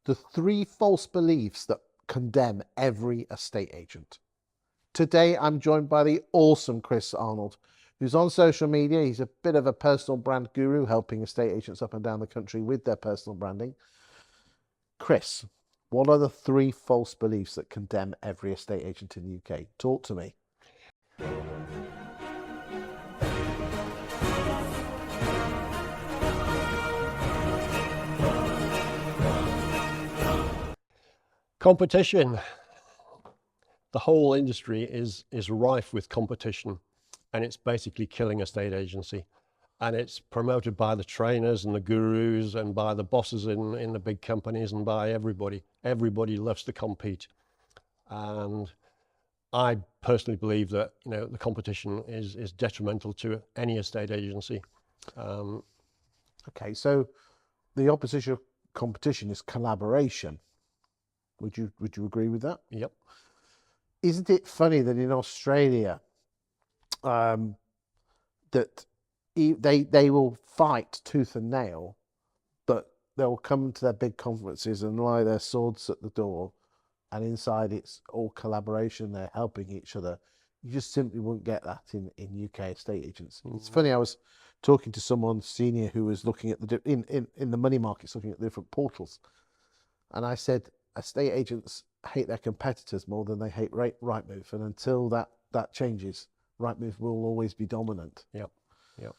the 3 false beliefs that condemn every estate agent. Today, I'm joined by the awesome Chris Arnold, who's on social media. He's a bit of a personal brand guru, helping estate agents up and down the country with their personal branding. Chris, what are the 3 false beliefs that condemn every estate agent in the UK? Talk to me. Competition. The whole industry is rife with competition, and it's basically killing a estate agency. And it's promoted by the trainers and the gurus and by the bosses in the big companies and by everybody. Everybody loves to compete. And I personally believe that, the competition is detrimental to any estate agency. Okay, so the opposition of competition is collaboration. Would you agree with that? Yep. Isn't it funny that in Australia, that they will fight tooth and nail, but they'll come to their big conferences and lie their swords at the door, and inside it's all collaboration. They're helping each other. You just simply wouldn't get that in UK estate agents. It's funny. I was talking to someone senior who was looking at in the money markets, looking at the different portals, and I said, estate agents hate their competitors more than they hate Rightmove, and until that changes, Rightmove will always be dominant. Yep. Yep.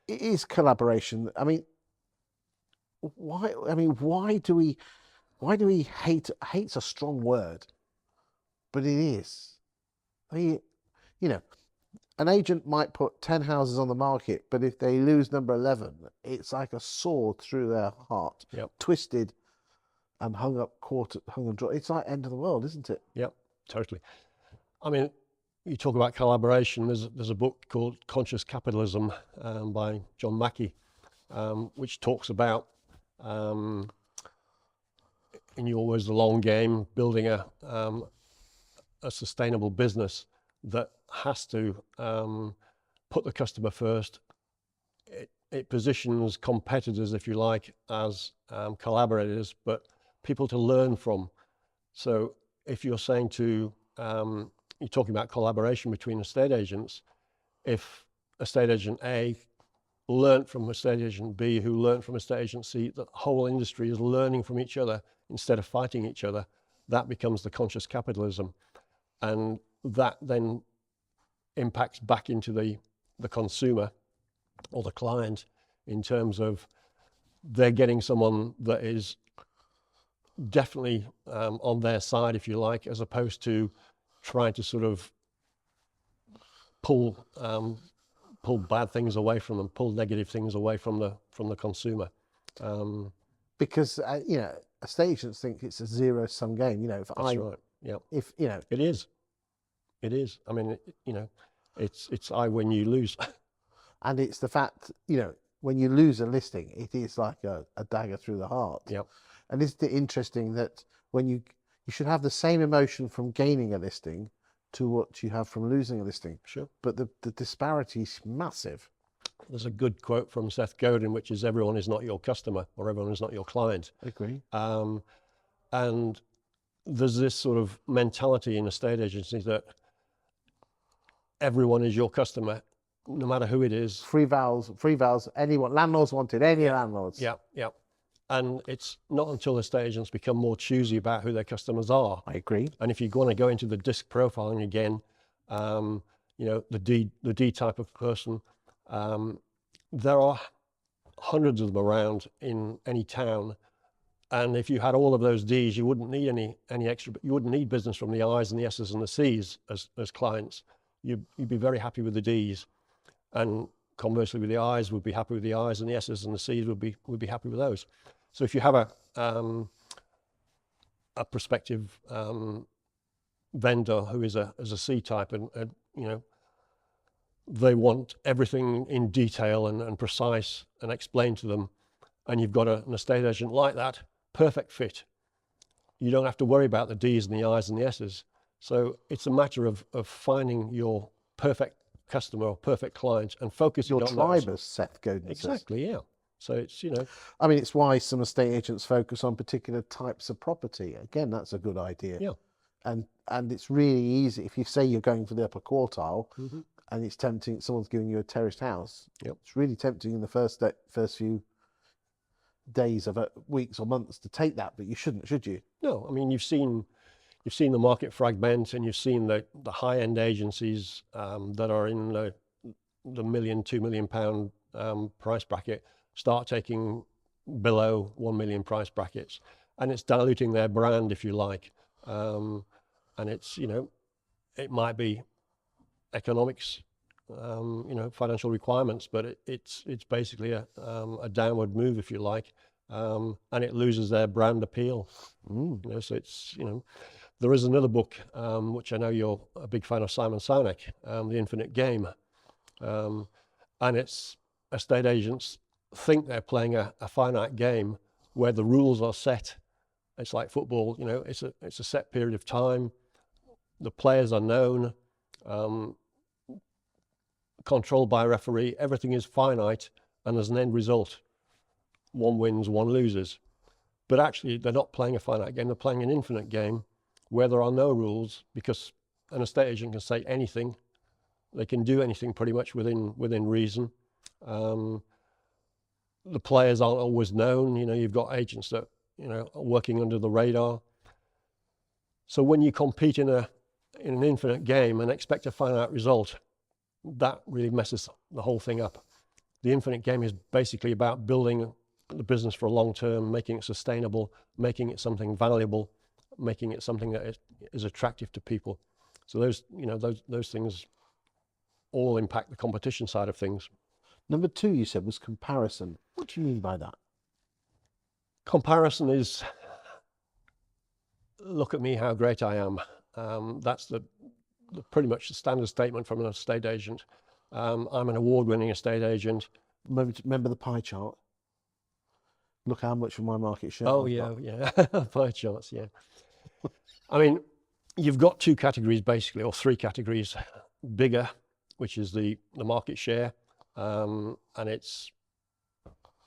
It is collaboration. I mean, why do we hate? Hate's a strong word, but it is. An agent might put 10 houses on the market, but if they lose number 11, it's like a sword through their heart. Yep. Twisted and hung and drawn. It's like end of the world, isn't it? Yep, totally. I mean, you talk about collaboration. There's a book called Conscious Capitalism by John Mackey, which talks about, in your words, the long game, building a sustainable business that has to put the customer first. It positions competitors, if you like, as collaborators, but people to learn from. So if you're saying you're talking about collaboration between estate agents, if estate agent A learnt from estate agent B, who learnt from estate agent C, the whole industry is learning from each other instead of fighting each other, that becomes the conscious capitalism. And that then impacts back into the consumer or the client in terms of they're getting someone that is definitely on their side, if you like, as opposed to trying to sort of pull bad things away from them, pull negative things away from the consumer. Because estate agents think it's a zero-sum game. That's right. Yeah. It is. I mean, it's I win, you lose. And it's the fact, when you lose a listing, it is like a dagger through the heart. Yep. And isn't it interesting that when you should have the same emotion from gaining a listing to what you have from losing a listing. Sure. But the disparity is massive. There's a good quote from Seth Godin, which is, everyone is not your customer, or everyone is not your client. I agree. And there's this sort of mentality in estate agencies that everyone is your customer, no matter who it is. Free vowels, anyone, landlords wanted, any landlords. Yeah, yeah. And it's not until estate agents become more choosy about who their customers are. I agree. And if you want to go into the disc profiling again, the D type of person, there are hundreds of them around in any town. And if you had all of those Ds, you wouldn't need any extra, you wouldn't need business from the Is and the S's and the C's as clients. You'd be very happy with the Ds. And conversely with the Is, would be happy with the Is, and the S's and the C's would be happy with those. So if you have a prospective vendor who is a C type, and they want everything in detail and precise and explained to them, and you've got an estate agent like that, perfect fit. You don't have to worry about the D's and the I's and the S's. So it's a matter of finding your perfect customer or perfect client and focusing on your tribe, as Seth Godin says. Exactly, yeah. So it's, you know, I mean, it's why some estate agents focus on particular types of property. Again, that's a good idea. yeah. And it's really easy if you say you're going for the upper quartile, Hmm. and it's tempting. Someone's giving you a terraced house. Yep. It's really tempting in the first few days of weeks or months to take that, but you shouldn't, should you? No, I mean, you've seen the market fragment, and you've seen the high-end agencies that are in the million, £2 million price bracket start taking below 1 million price brackets, and it's diluting their brand, if you like. And it's, you know, it might be economics, you know, financial requirements, but it's basically a downward move, if you like, and it loses their brand appeal. You know, so it's, you know, there is another book which I know you're a big fan of, Simon Sinek, The Infinite Game, and it's estate agents think they're playing a finite game where the rules are set. It's like football, you know, it's a set period of time. The players are known, controlled by a referee. Everything is finite, and there's an end result. One wins, one loses. But actually, they're not playing a finite game. They're playing an infinite game where there are no rules, because an estate agent can say anything. They can do anything pretty much within reason. The players aren't always known. You know, you've got agents that, you know, are working under the radar. So when you compete in an infinite game and expect a finite result, that really messes the whole thing up. The infinite game is basically about building the business for a long term, making it sustainable, making it something valuable, making it something that is attractive to people. So those, you know, those things all impact the competition side of things. Number 2, you said, was comparison. What do you mean by that? Comparison is, look at me, how great I am. That's the pretty much the standard statement from an estate agent. I'm an award-winning estate agent. Remember the pie chart? Look how much of my market share. Oh, yeah, yeah, pie charts, yeah. I mean, you've got 2 categories basically, or 3 categories. Bigger, which is the market share, and it's,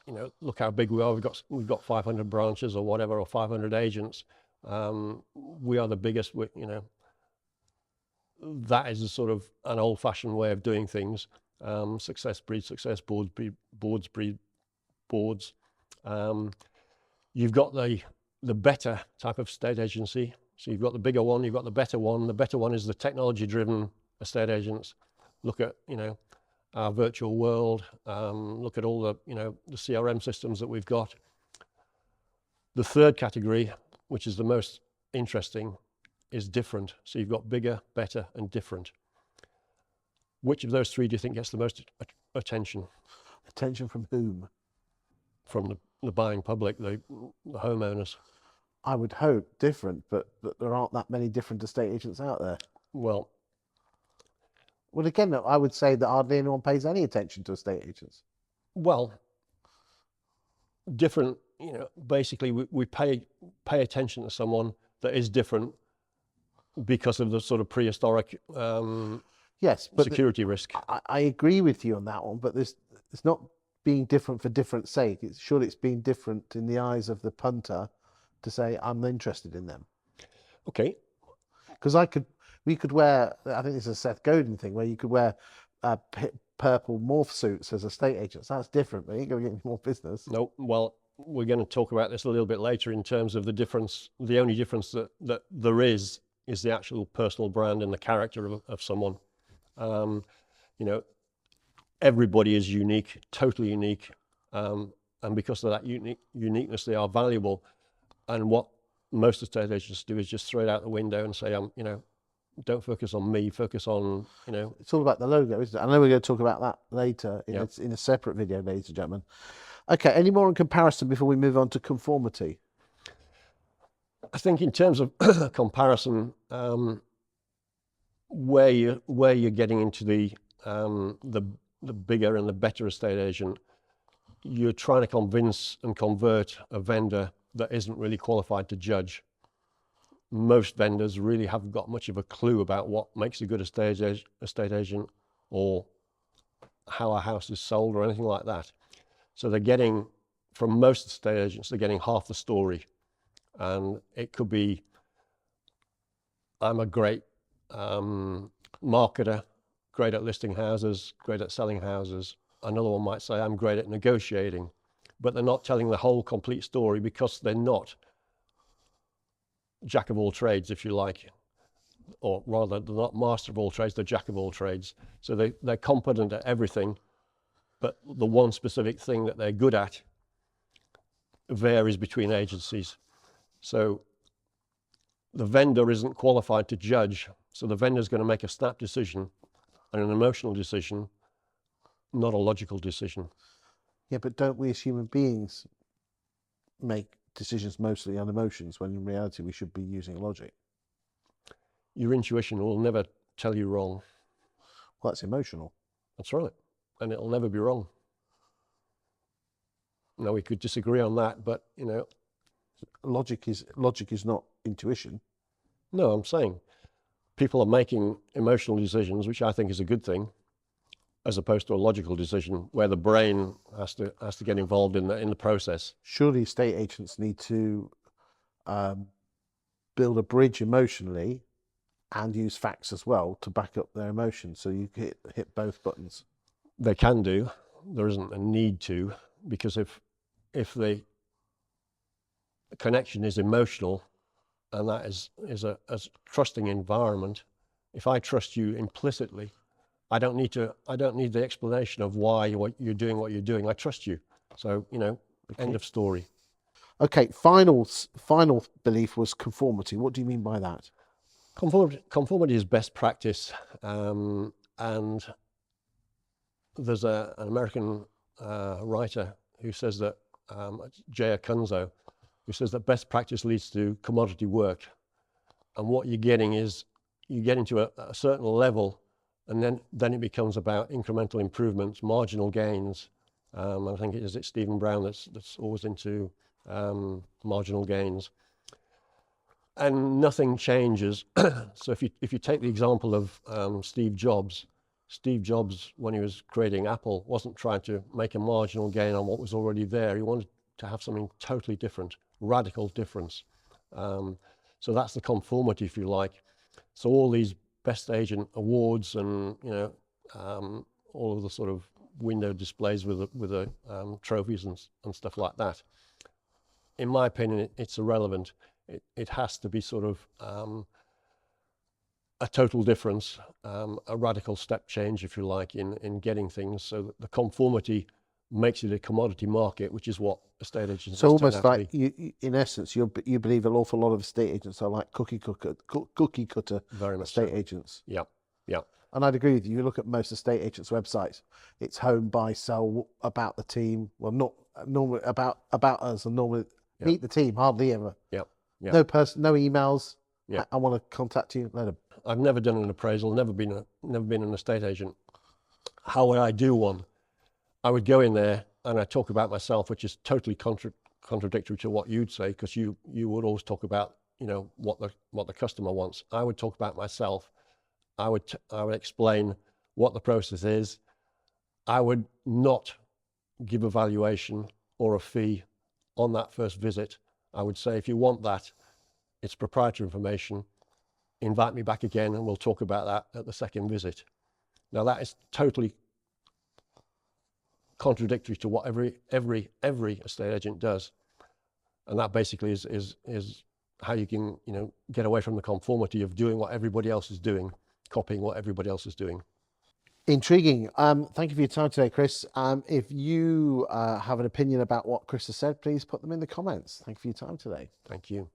you know, look how big we are. We've got 500 branches or whatever, or 500 agents. We are the biggest. You know, that is a sort of an old-fashioned way of doing things. Success breeds success. Boards breed boards. You've got the better type of estate agency. So you've got the bigger one, you've got the better one. The better one is the technology-driven estate agents. Look at, you know, our virtual world. Look at all the, you know, the CRM systems that we've got. The third category, which is the most interesting, is different. So you've got bigger, better, and different. Which of those 3 do you think gets the most attention? Attention from whom? From the buying public, the homeowners. I would hope different, but there aren't that many different estate agents out there. Well, again, I would say that hardly anyone pays any attention to estate agents. Well, different, you know, basically we pay attention to someone that is different because of the sort of prehistoric yes, but security risk. I agree with you on that one, but it's not being different for different sake. It's being different in the eyes of the punter to say, I'm interested in them. Okay. Because we could wear, I think it's a Seth Godin thing, where you could wear purple morph suits as estate agents. That's different, but you ain't going to get any more business. No, well, we're going to talk about this a little bit later in terms of the difference. The only difference that there is the actual personal brand and the character of someone. You know, everybody is unique, totally unique. And because of that uniqueness, they are valuable. And what most estate agents do is just throw it out the window and say, you know, don't focus on me, focus on, you know. It's all about the logo, isn't it? I know we're going to talk about that later in, Yep. in a separate video, ladies and gentlemen. Okay, any more in comparison before we move on to conformity? I think in terms of comparison, where you're getting into the bigger and the better estate agent, you're trying to convince and convert a vendor that isn't really qualified to judge. Most vendors really haven't got much of a clue about what makes a good estate agent or how a house is sold or anything like that. So they're getting, from most estate agents, they're getting half the story. And it could be, I'm a great marketer, great at listing houses, great at selling houses. Another one might say, I'm great at negotiating, but they're not telling the whole complete story because they're not jack of all trades, if you like, or rather, they're not master of all trades, they're jack of all trades. So they're competent at everything, but the one specific thing that they're good at varies between agencies. So the vendor isn't qualified to judge. So the vendor's going to make a snap decision and an emotional decision, not a logical decision. Yeah, but don't we as human beings make decisions mostly on emotions when in reality we should be using logic? Your intuition will never tell you wrong. Well, that's emotional. That's right. And it'll never be wrong. Now, we could disagree on that, but, you know. Logic is not intuition. No, I'm saying people are making emotional decisions, which I think is a good thing, as opposed to a logical decision where the brain has to get involved in the process. Surely estate agents need to build a bridge emotionally and use facts as well to back up their emotions, so you hit both buttons. They can do. There isn't a need to, because if the connection is emotional, and that is a trusting environment, if I trust you implicitly, I don't need the explanation of why you're doing what you're doing. I trust you. So, you know, okay. End of story. Okay, final belief was conformity. What do you mean by that? Conformity is best practice, and there's an American writer who says that, J. Acunzo, who says that best practice leads to commodity work. And what you're getting is you get into a certain level, and then it becomes about incremental improvements, marginal gains. I think it's Stephen Brown that's always into marginal gains. And nothing changes. So if you take the example of Steve Jobs, when he was creating Apple, wasn't trying to make a marginal gain on what was already there. He wanted to have something totally different, radical difference. So that's the conformity, if you like. So all these best agent awards and, you know, all of the sort of window displays with the trophies and stuff like that. In my opinion, it's irrelevant. It has to be sort of a total difference, a radical step change, if you like, in getting things. So that the conformity makes it a commodity market, which is what estate agents. So almost like you, in essence, you believe an awful lot of estate agents are like cookie cutter Very much estate so. agents. Yeah, yeah. And I'd agree with you. You look at most estate agents' websites, it's home, buy, sell, about the team. Well, not normally about us, and normally meet the team, hardly ever. Yeah, yeah. No emails. Yeah. I want to contact you. No. I've never done an appraisal, never been an estate agent. How would I do one? I would go in there and I talk about myself, which is totally contradictory to what you'd say, because you would always talk about, you know, what the customer wants. I would talk about myself. I would explain what the process is. I would not give a valuation or a fee on that first visit. I would say, if you want that, it's proprietary information. Invite me back again and we'll talk about that at the second visit. Now that is totally contradictory to what every estate agent does. And that basically is how you can, you know, get away from the conformity of doing what everybody else is doing, copying what everybody else is doing. Intriguing. Thank you for your time today, Chris. If you have an opinion about what Chris has said, please put them in the comments. Thank you for your time today. Thank you.